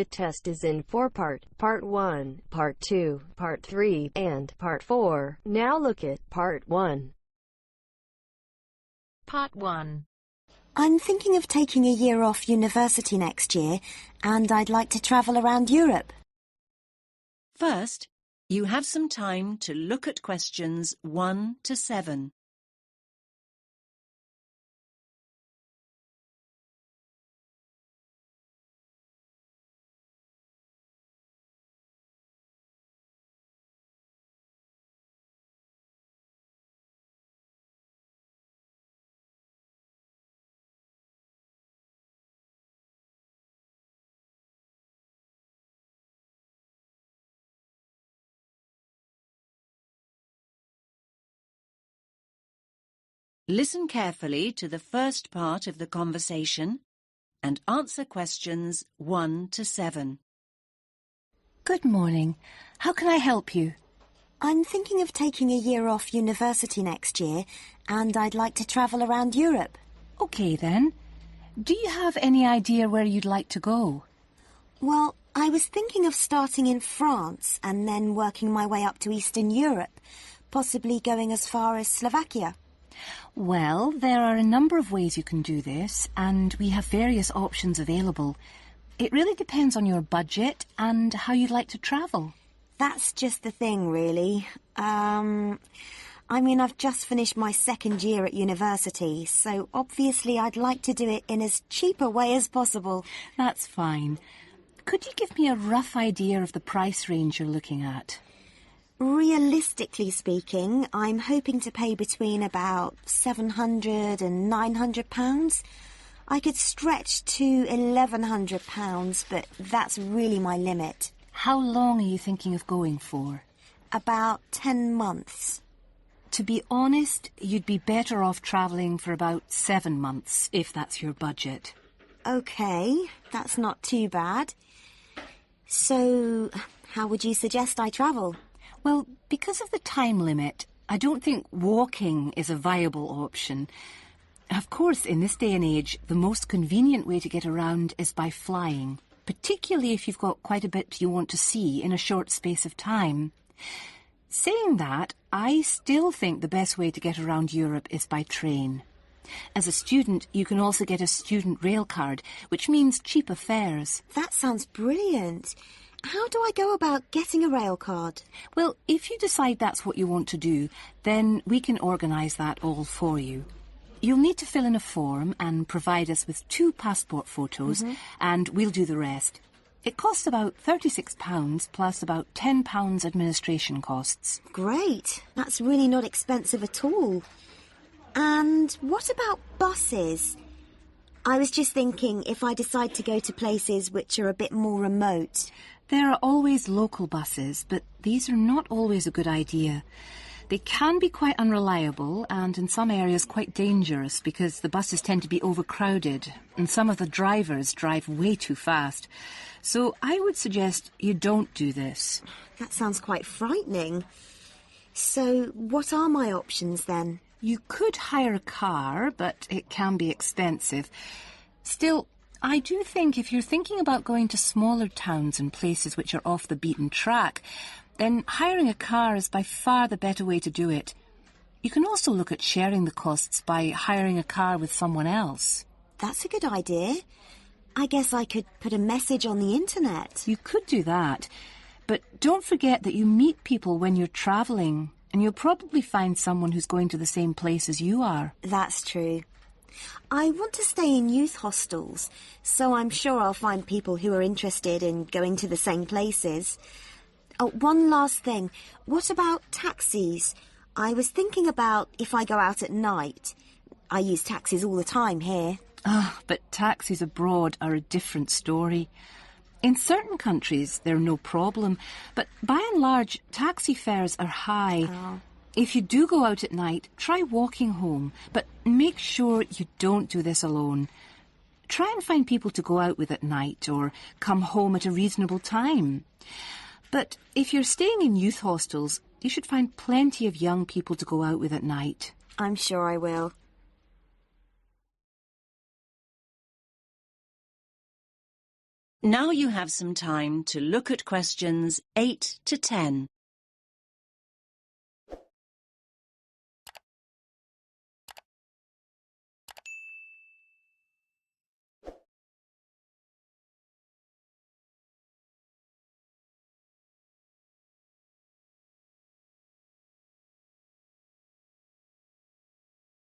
The test is in 4 parts. Part 1, Part 2, Part 3, and Part 4. Now look at Part 1. Part 1. I'm thinking of taking a year off university next year, and I'd like to travel around Europe. First, you have some time to look at questions 1 to 7. Listen carefully to the first part of the conversation and answer questions 1 to 7. Good morning. How can I help you? I'm thinking of taking a year off university next year, and I'd like to travel around Europe. OK then. Do you have any idea where you'd like to go? Well, I was thinking of starting in France and then working my way up to Eastern Europe, possibly going as far as Slovakia. Well, there are a number of ways you can do this, and we have various options available. It really depends on your budget and how you'd like to travel. That's just the thing, really. I've just finished my second year at university, so obviously I'd like to do it in as cheap a way as possible. That's fine. Could you give me a rough idea of the price range you're looking at? Realistically speaking, I'm hoping to pay between about £700 and £900. I could stretch to £1,100, but that's really my limit. How long are you thinking of going for? About 10 months. To be honest, you'd be better off travelling for about 7 months, if that's your budget. OK, that's not too bad. So, how would you suggest I travel? Well, because of the time limit, I don't think walking is a viable option. Of course, in this day and age, the most convenient way to get around is by flying, particularly if you've got quite a bit you want to see in a short space of time. Saying that, I still think the best way to get around Europe is by train. As a student, you can also get a student rail card, which means cheaper fares. That sounds brilliant. How do I go about getting a rail card? Well, if you decide that's what you want to do, then we can organise that all for you. You'll need to fill in a form and provide us with 2 passport photos, and we'll do the rest. It costs about £36 plus about £10 administration costs. Great. That's really not expensive at all. And what about buses? I was just thinking if I decide to go to places which are a bit more remote. There are always local buses, but these are not always a good idea. They can be quite unreliable and in some areas quite dangerous because the buses tend to be overcrowded and some of the drivers drive way too fast. So I would suggest you don't do this. That sounds quite frightening. So what are my options then? You could hire a car, but it can be expensive. Still, I do think if you're thinking about going to smaller towns and places which are off the beaten track, then hiring a car is by far the better way to do it. You can also look at sharing the costs by hiring a car with someone else. That's a good idea. I guess I could put a message on the internet. You could do that, but don't forget that you meet people when you're travelling, and you'll probably find someone who's going to the same place as you are. That's true. I want to stay in youth hostels, so I'm sure I'll find people who are interested in going to the same places. Oh, one last thing. What about taxis? I was thinking about if I go out at night. I use taxis all the time here. But taxis abroad are a different story. In certain countries, they're no problem, but by and large, taxi fares are high. If you do go out at night, try walking home, but make sure you don't do this alone. Try and find people to go out with at night or come home at a reasonable time. But if you're staying in youth hostels, you should find plenty of young people to go out with at night. I'm sure I will. Now you have some time to look at questions 8 to 10.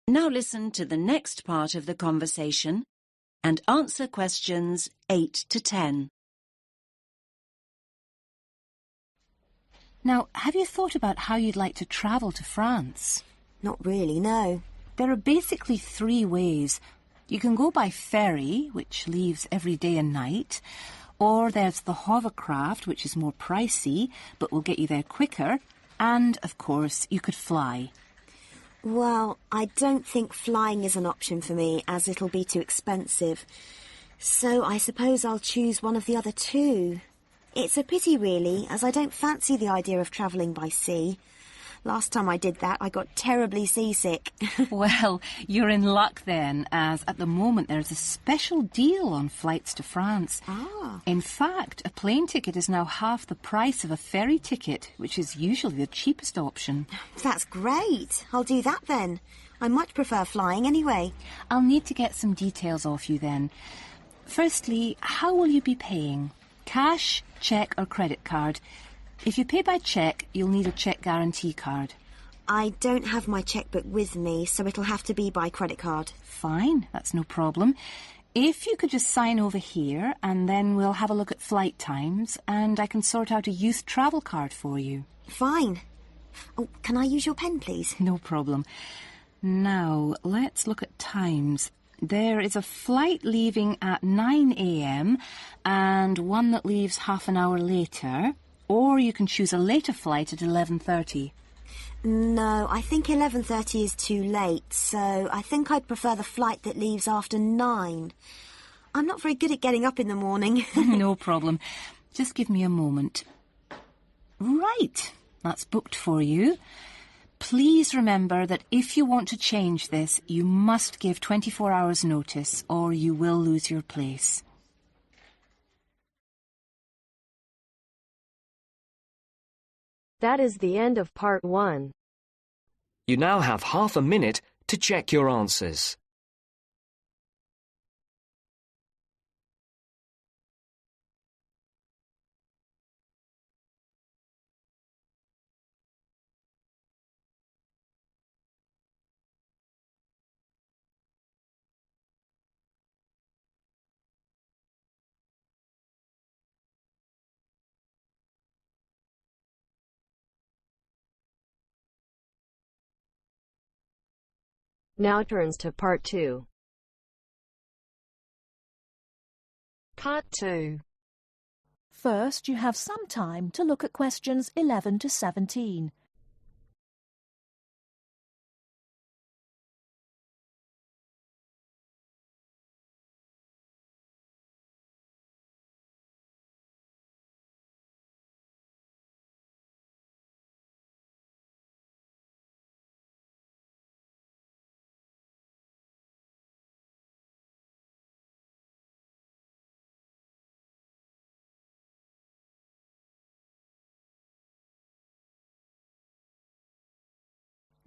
Now listen to the next part of the conversation and answer questions 8 to 10. Now, have you thought about how you'd like to travel to France? Not really, no. There are basically 3 ways. You can go by ferry, which leaves every day and night, or there's the hovercraft, which is more pricey, but will get you there quicker, and, of course, you could fly. Well, I don't think flying is an option for me, as it'll be too expensive. So I suppose I'll choose one of the other 2. It's a pity, really, as I don't fancy the idea of travelling by sea. Last time I did that, I got terribly seasick. Well, you're in luck then, as at the moment there's a special deal on flights to France. Ah. In fact, a plane ticket is now half the price of a ferry ticket, which is usually the cheapest option. That's great. I'll do that then. I much prefer flying anyway. I'll need to get some details off you then. Firstly, how will you be paying? Cash, cheque or credit card? If you pay by cheque, you'll need a cheque guarantee card. I don't have my chequebook with me, so it'll have to be by credit card. Fine, that's no problem. If you could just sign over here, and then we'll have a look at flight times, and I can sort out a youth travel card for you. Fine. Oh, can I use your pen, please? No problem. Now, let's look at times. There is a flight leaving at 9 a.m. and one that leaves half an hour later. Or you can choose a later flight at 11:30. No, I think 11:30 is too late, so I think I'd prefer the flight that leaves after 9. I'm not very good at getting up in the morning. No problem. Just give me a moment. Right, that's booked for you. Please remember that if you want to change this, you must give 24 hours notice or you will lose your place. That is the end of part 1. You now have half a minute to check your answers. Now turns to part 2. Part 2. First, you have some time to look at questions 11 to 17.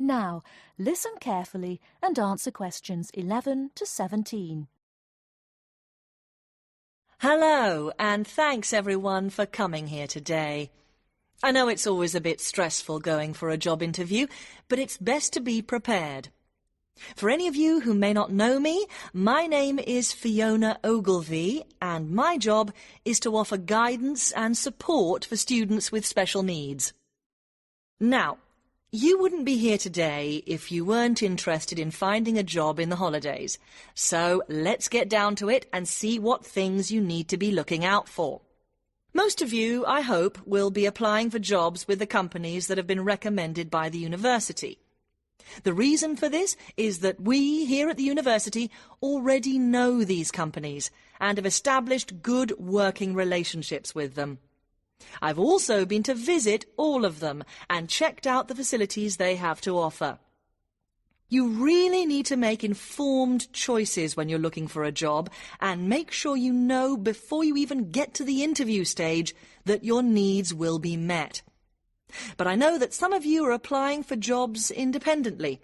Now, listen carefully and answer questions 11 to 17. Hello, and thanks everyone for coming here today. I know it's always a bit stressful going for a job interview, but it's best to be prepared. For any of you who may not know me, my name is Fiona Ogilvie, and my job is to offer guidance and support for students with special needs. Now, you wouldn't be here today if you weren't interested in finding a job in the holidays. So let's get down to it and see what things you need to be looking out for. Most of you, I hope, will be applying for jobs with the companies that have been recommended by the university. The reason for this is that we here at the university already know these companies and have established good working relationships with them. I've also been to visit all of them and checked out the facilities they have to offer. You really need to make informed choices when you're looking for a job, and make sure you know before you even get to the interview stage that your needs will be met. But I know that some of you are applying for jobs independently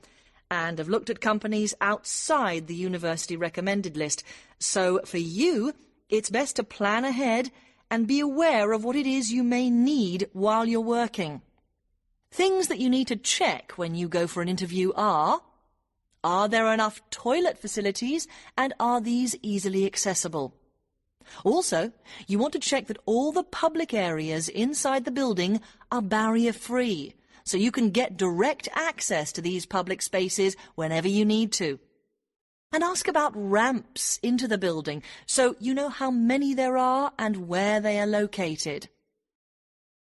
and have looked at companies outside the university recommended list. So for you, it's best to plan ahead and be aware of what it is you may need while you're working. Things that you need to check when you go for an interview are there enough toilet facilities, and are these easily accessible? Also, you want to check that all the public areas inside the building are barrier-free, so you can get direct access to these public spaces whenever you need to. And ask about ramps into the building, so you know how many there are and where they are located.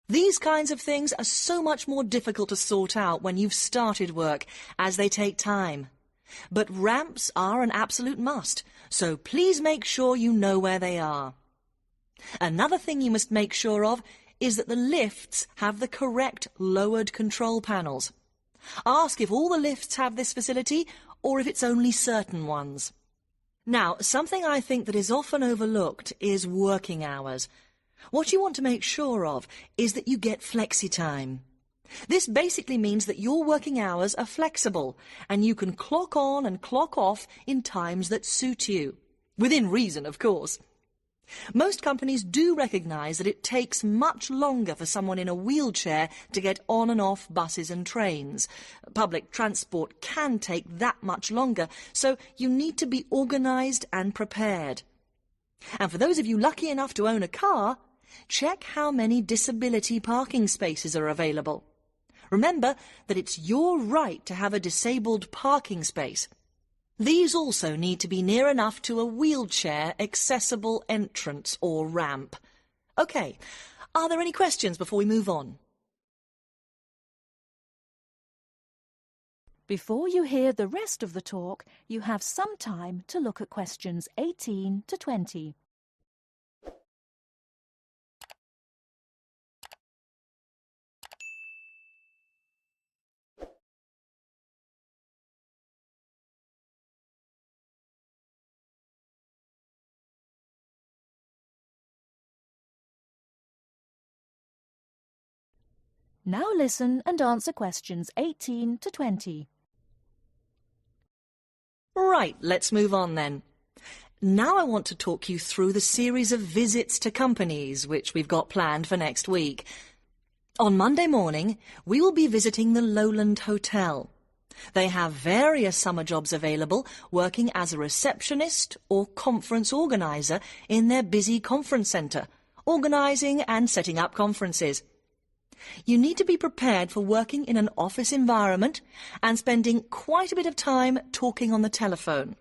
These kinds of things are so much more difficult to sort out when you've started work, as they take time. But ramps are an absolute must, so please make sure you know where they are. Another thing you must make sure of is that the lifts have the correct lowered control panels. Ask if all the lifts have this facility or if it's only certain ones. Now, something I think that is often overlooked is working hours. What you want to make sure of is that you get flexi time. This basically means that your working hours are flexible and you can clock on and clock off in times that suit you. Within reason, of course. Most companies do recognise that it takes much longer for someone in a wheelchair to get on and off buses and trains. Public transport can take that much longer, so you need to be organised and prepared. And for those of you lucky enough to own a car, check how many disability parking spaces are available. Remember that it's your right to have a disabled parking space. These also need to be near enough to a wheelchair-accessible entrance or ramp. OK, are there any questions before we move on? Before you hear the rest of the talk, you have some time to look at questions 18 to 20. Now listen and answer questions 18 to 20. Right, let's move on then. Now I want to talk you through the series of visits to companies which we've got planned for next week. On Monday morning, we will be visiting the Lowland Hotel. They have various summer jobs available, working as a receptionist or conference organiser in their busy conference centre, organising and setting up conferences. You need to be prepared for working in an office environment and spending quite a bit of time talking on the telephone.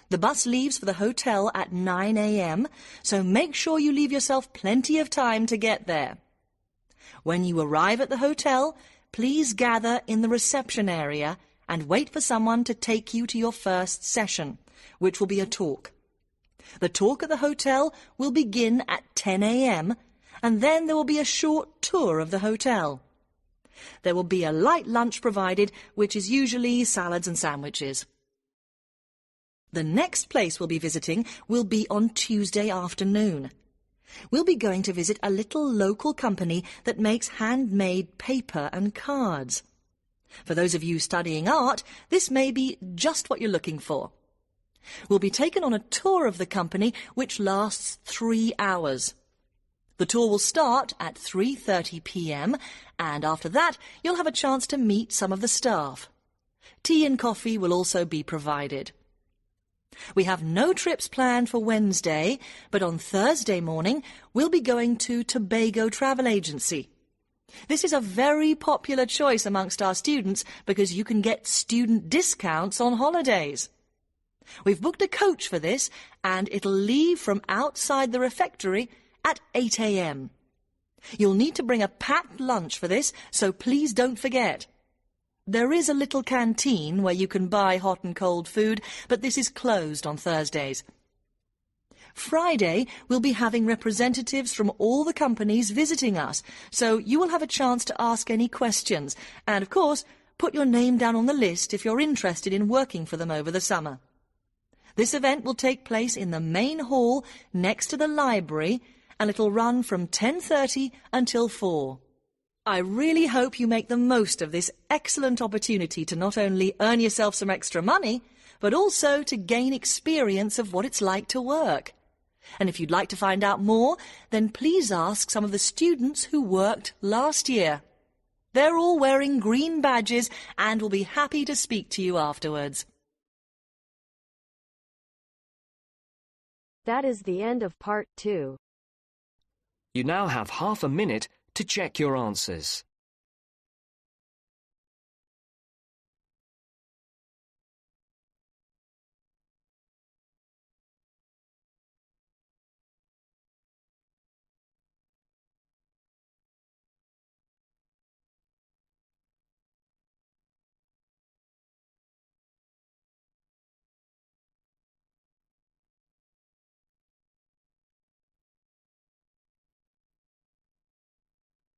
The bus leaves for the hotel at 9 a.m, so make sure you leave yourself plenty of time to get there. When you arrive at the hotel, please gather in the reception area and wait for someone to take you to your first session, which will be a talk. The talk at the hotel will begin at 10 a.m, and then there will be a short tour of the hotel. There will be a light lunch provided, which is usually salads and sandwiches. The next place we'll be visiting will be on Tuesday afternoon. We'll be going to visit a little local company that makes handmade paper and cards. For those of you studying art, this may be just what you're looking for. We'll be taken on a tour of the company, which lasts 3 hours. The tour will start at 3:30 p.m, and after that you'll have a chance to meet some of the staff. Tea and coffee will also be provided. We have no trips planned for Wednesday, but on Thursday morning we'll be going to Tobago Travel Agency. This is a very popular choice amongst our students because you can get student discounts on holidays. We've booked a coach for this, and it'll leave from outside the refectory at 8 a.m. You'll need to bring a packed lunch for this, so please don't forget. There is a little canteen where you can buy hot and cold food, but this is closed on Thursdays. Friday, we'll be having representatives from all the companies visiting us, so you will have a chance to ask any questions. And, of course, put your name down on the list if you're interested in working for them over the summer. This event will take place in the main hall next to the library, and it'll run from 10:30 until 4. I really hope you make the most of this excellent opportunity to not only earn yourself some extra money, but also to gain experience of what it's like to work. And if you'd like to find out more, then please ask some of the students who worked last year. They're all wearing green badges and will be happy to speak to you afterwards. That is the end of part 2. You now have half a minute to check your answers.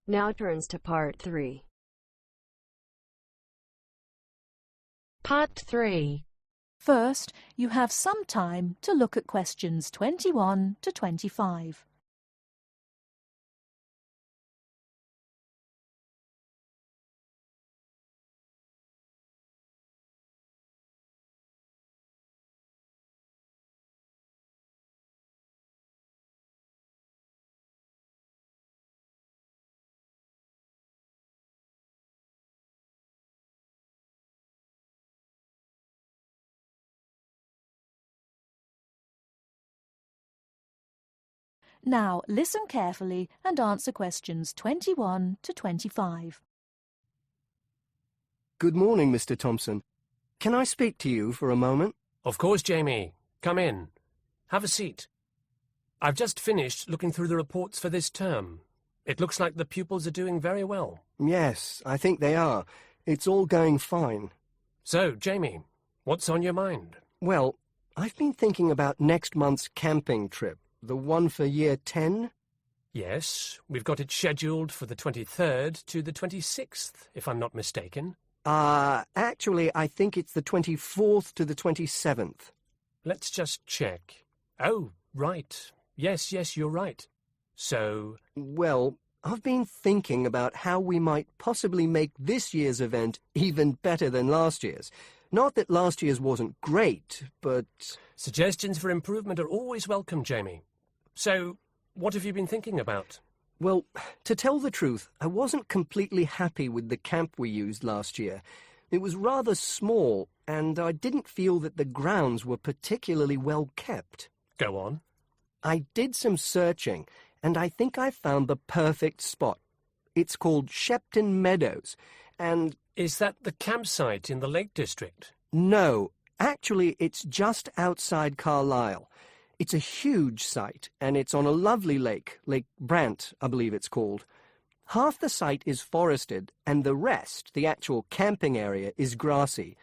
Now turns to part 3. Part 3. First, you have some time to look at questions 21 to 25. Now listen carefully and answer questions 21 to 25. Good morning, Mr. Thompson. Can I speak to you for a moment? Of course, Jamie. Come in. Have a seat. I've just finished looking through the reports for this term. It looks like the pupils are doing very well. Yes, I think they are. It's all going fine. So, Jamie, what's on your mind? Well, I've been thinking about next month's camping trip, the one for Year 10. Yes, we've got it scheduled for the 23rd to the 26th, if I'm not mistaken. Actually, I think it's the 24th to the 27th. Let's just check. Oh, right. Yes, you're right. So... Well, I've been thinking about how we might possibly make this year's event even better than last year's. Not that last year's wasn't great, but... Suggestions for improvement are always welcome, Jamie. So, what have you been thinking about? Well, to tell the truth, I wasn't completely happy with the camp we used last year. It was rather small, and I didn't feel that the grounds were particularly well kept. Go on. I did some searching, and I think I found the perfect spot. It's called Shepton Meadows, and... Is that the campsite in the Lake District? No, actually it's just outside Carlisle. It's a huge site, and it's on a lovely lake, Lake Brant, I believe it's called. Half the site is forested, and the rest, the actual camping area, is grassy.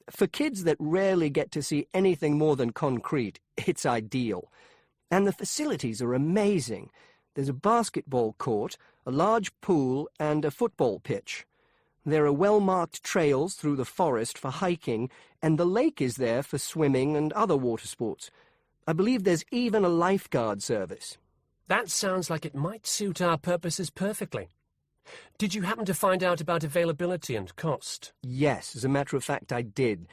For kids that rarely get to see anything more than concrete, it's ideal. And the facilities are amazing. There's a basketball court, a large pool, and a football pitch. There are well-marked trails through the forest for hiking, and the lake is there for swimming and other water sports. I believe there's even a lifeguard service. That sounds like it might suit our purposes perfectly. Did you happen to find out about availability and cost? Yes, as a matter of fact, I did.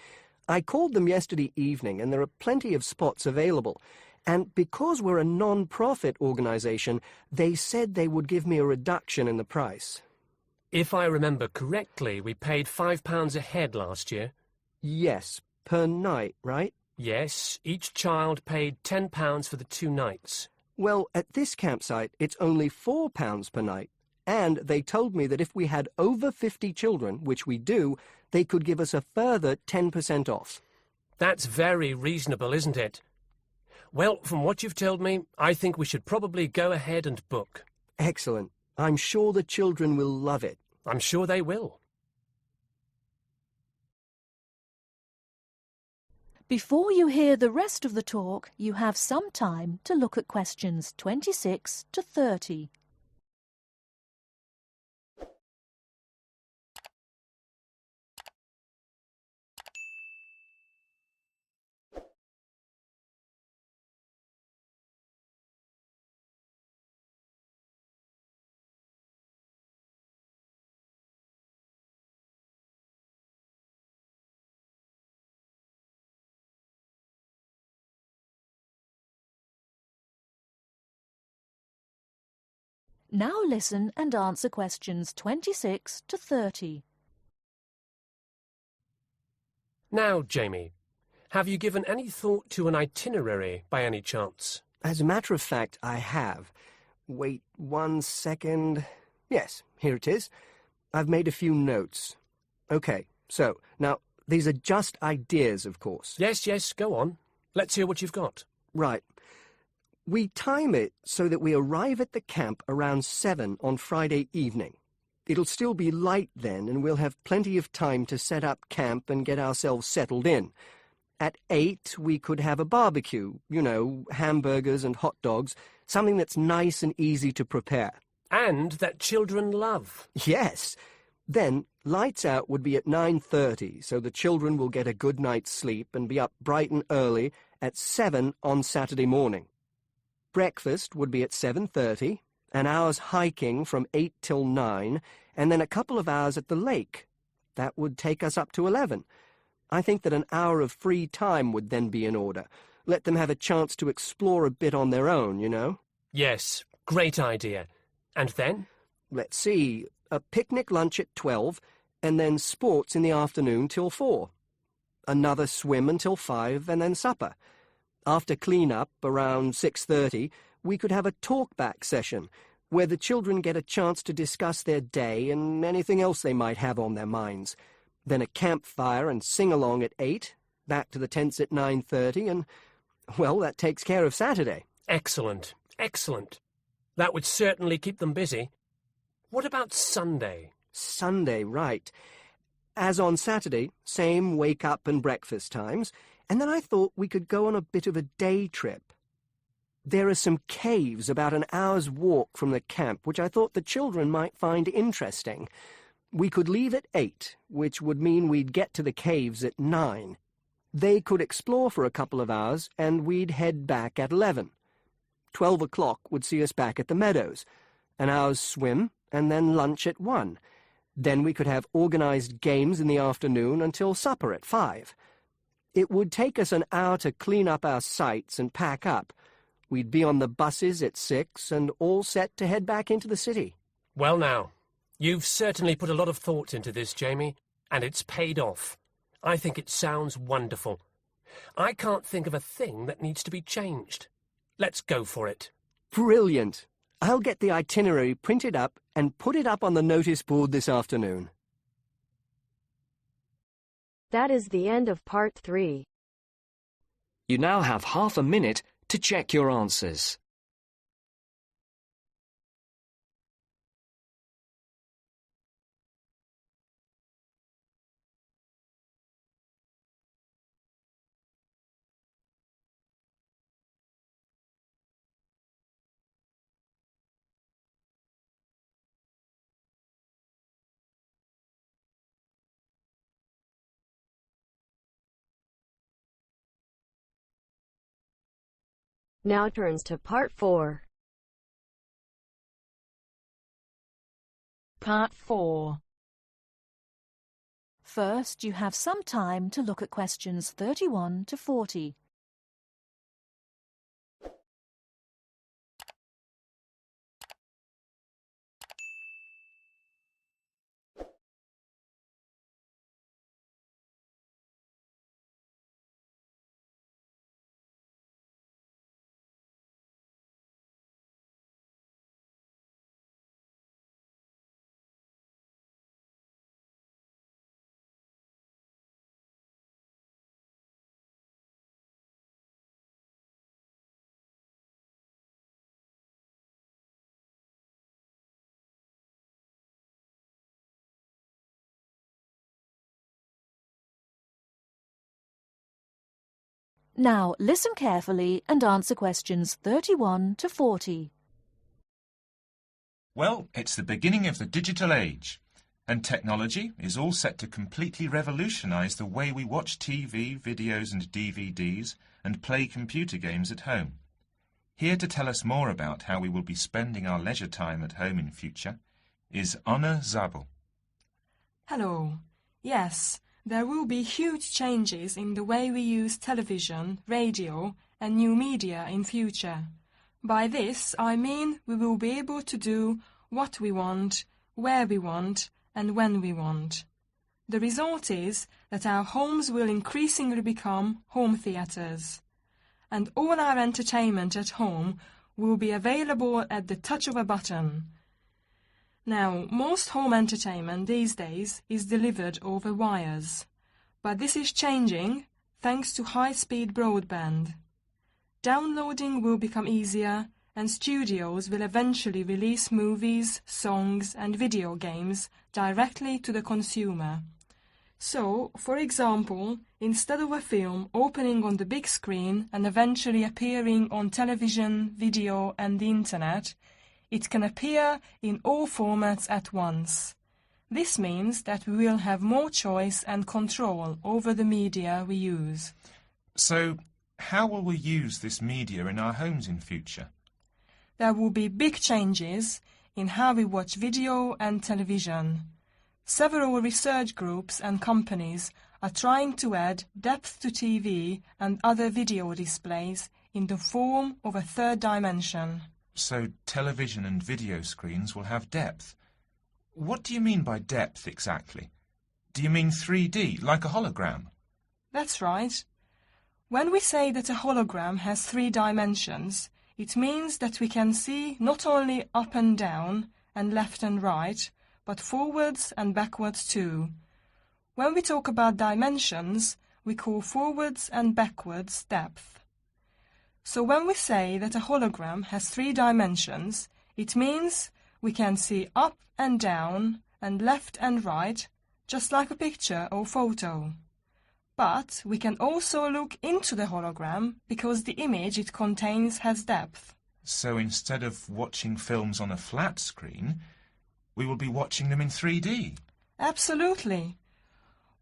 I called them yesterday evening, and there are plenty of spots available. And because we're a non-profit organisation, they said they would give me a reduction in the price. If I remember correctly, we paid £5 a head last year. Yes, per night, right? Yes, each child paid £10 for the 2 nights. Well, at this campsite, it's only £4 per night. And they told me that if we had over 50 children, which we do, they could give us a further 10% off. That's very reasonable, isn't it? Well, from what you've told me, I think we should probably go ahead and book. Excellent. I'm sure the children will love it. I'm sure they will. Before you hear the rest of the talk, you have some time to look at questions 26 to 30. Now listen and answer questions 26 to 30. Now, Jamie, have you given any thought to an itinerary by any chance? As a matter of fact, I have. Wait 1 second. Yes, here it is. I've made a few notes. OK, so, now, these are just ideas, of course. Yes, go on. Let's hear what you've got. Right. We time it so that we arrive at the camp around 7 on Friday evening. It'll still be light then, and we'll have plenty of time to set up camp and get ourselves settled in. At 8, we could have a barbecue, you know, hamburgers and hot dogs, something that's nice and easy to prepare. And that children love. Yes. Then, lights out would be at 9:30, so the children will get a good night's sleep and be up bright and early at 7 on Saturday morning. Breakfast would be at 7:30, an hour's hiking from 8 till 9, and then a couple of hours at the lake. That would take us up to 11. I think that an hour of free time would then be in order. Let them have a chance to explore a bit on their own, you know. Yes, great idea. And then? Let's see, a picnic lunch at 12, and then sports in the afternoon till 4. Another swim until 5, and then supper. After clean-up, around 6:30, we could have a talk-back session, where the children get a chance to discuss their day and anything else they might have on their minds. Then a campfire and sing-along at 8, back to the tents at 9:30, and, well, that takes care of Saturday. Excellent, excellent. That would certainly keep them busy. What about Sunday? Sunday, right. As on Saturday, same wake-up and breakfast times, and then I thought we could go on a bit of a day trip. There are some caves about an hour's walk from the camp, which I thought the children might find interesting. We could leave at 8, which would mean we'd get to the caves at 9. They could explore for a couple of hours, and we'd head back at 11. 12 o'clock would see us back at the meadows. An hour's swim, and then lunch at 1. Then we could have organised games in the afternoon until supper at 5. It would take us an hour to clean up our sites and pack up. We'd be on the buses at 6 and all set to head back into the city. Well now, you've certainly put a lot of thought into this, Jamie, and it's paid off. I think it sounds wonderful. I can't think of a thing that needs to be changed. Let's go for it. Brilliant. I'll get the itinerary printed up and put it up on the notice board this afternoon. That is the end of part 3. You now have half a minute to check your answers. Now turns to part 4. Part 4. First, you have some time to look at questions 31 to 40. Now listen carefully and answer questions 31 to 40. Well, it's the beginning of the digital age, and technology is all set to completely revolutionise the way we watch TV, videos and DVDs and play computer games at home. Here to tell us more about how we will be spending our leisure time at home in future is Anna Zabel. Hello. Yes, there will be huge changes in the way we use television, radio and new media in future. By this, I mean we will be able to do what we want, where we want, and when we want. The result is that our homes will increasingly become home theatres, and all our entertainment at home will be available at the touch of a button. Now, most home entertainment these days is delivered over wires, but this is changing thanks to high-speed broadband. Downloading will become easier, and studios will eventually release movies, songs, and video games directly to the consumer. So, for example, instead of a film opening on the big screen and eventually appearing on television, video, and the internet, it can appear in all formats at once. This means that we will have more choice and control over the media we use. So, how will we use this media in our homes in future? There will be big changes in how we watch video and television. Several research groups and companies are trying to add depth to TV and other video displays in the form of a third dimension. So television and video screens will have depth. What do you mean by depth exactly? Do you mean 3D, like a hologram? That's right. When we say that a hologram has 3 dimensions, it means that we can see not only up and down and left and right, but forwards and backwards too. When we talk about dimensions, we call forwards and backwards depth. So when we say that a hologram has 3 dimensions, it means we can see up and down and left and right, just like a picture or photo. But we can also look into the hologram because the image it contains has depth. So instead of watching films on a flat screen, we will be watching them in 3D. Absolutely.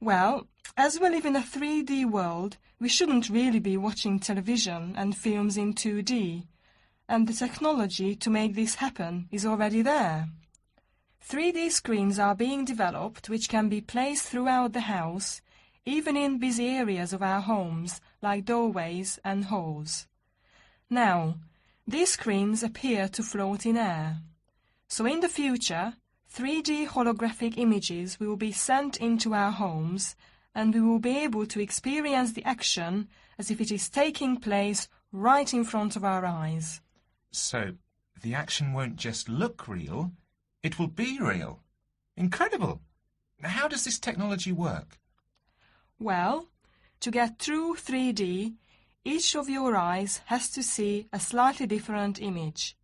Well, as we live in a 3D world, we shouldn't really be watching television and films in 2D, and the technology to make this happen is already there. 3D screens are being developed which can be placed throughout the house, even in busy areas of our homes, like doorways and halls. Now, these screens appear to float in air. So in the future, 3D holographic images will be sent into our homes, and we will be able to experience the action as if it is taking place right in front of our eyes. So, the action won't just look real, it will be real. Incredible! How does this technology work? Well, to get true 3D, each of your eyes has to see a slightly different image.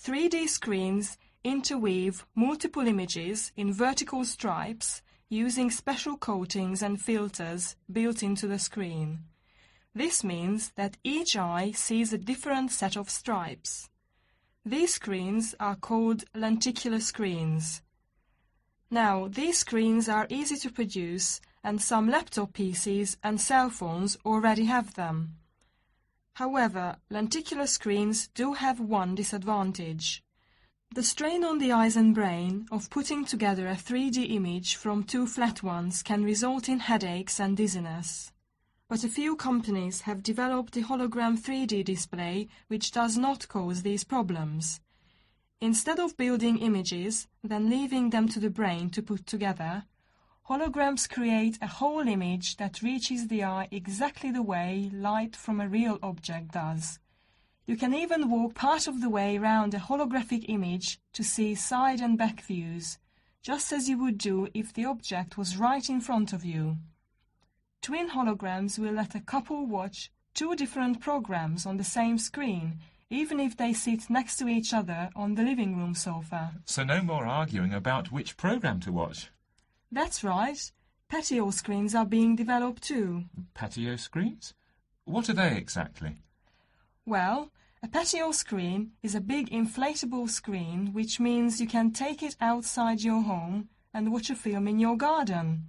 3D screens interweave multiple images in vertical stripes using special coatings and filters built into the screen. This means that each eye sees a different set of stripes. These screens are called lenticular screens. Now, these screens are easy to produce, and some laptop PCs and cell phones already have them. However, lenticular screens do have one disadvantage. The strain on the eyes and brain of putting together a 3D image from 2 flat ones can result in headaches and dizziness. But a few companies have developed a hologram 3D display which does not cause these problems. Instead of building images, then leaving them to the brain to put together, holograms create a whole image that reaches the eye exactly the way light from a real object does. You can even walk part of the way round a holographic image to see side and back views, just as you would do if the object was right in front of you. Twin holograms will let a couple watch 2 different programs on the same screen, even if they sit next to each other on the living room sofa. So no more arguing about which program to watch. That's right. Patio screens are being developed too. Patio screens? What are they exactly? Well, a patio screen is a big inflatable screen, which means you can take it outside your home and watch a film in your garden.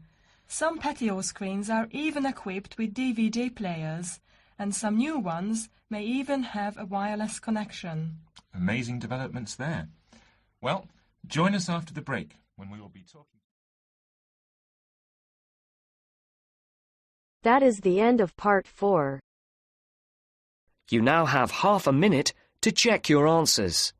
Some patio screens are even equipped with DVD players, and some new ones may even have a wireless connection. Amazing developments there. Well, join us after the break when we will be talking. That is the end of part 4. You now have half a minute to check your answers.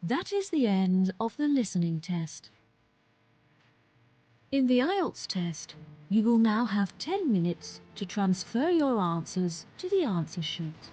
That is the end of the listening test. In the IELTS test, you will now have 10 minutes to transfer your answers to the answer sheet.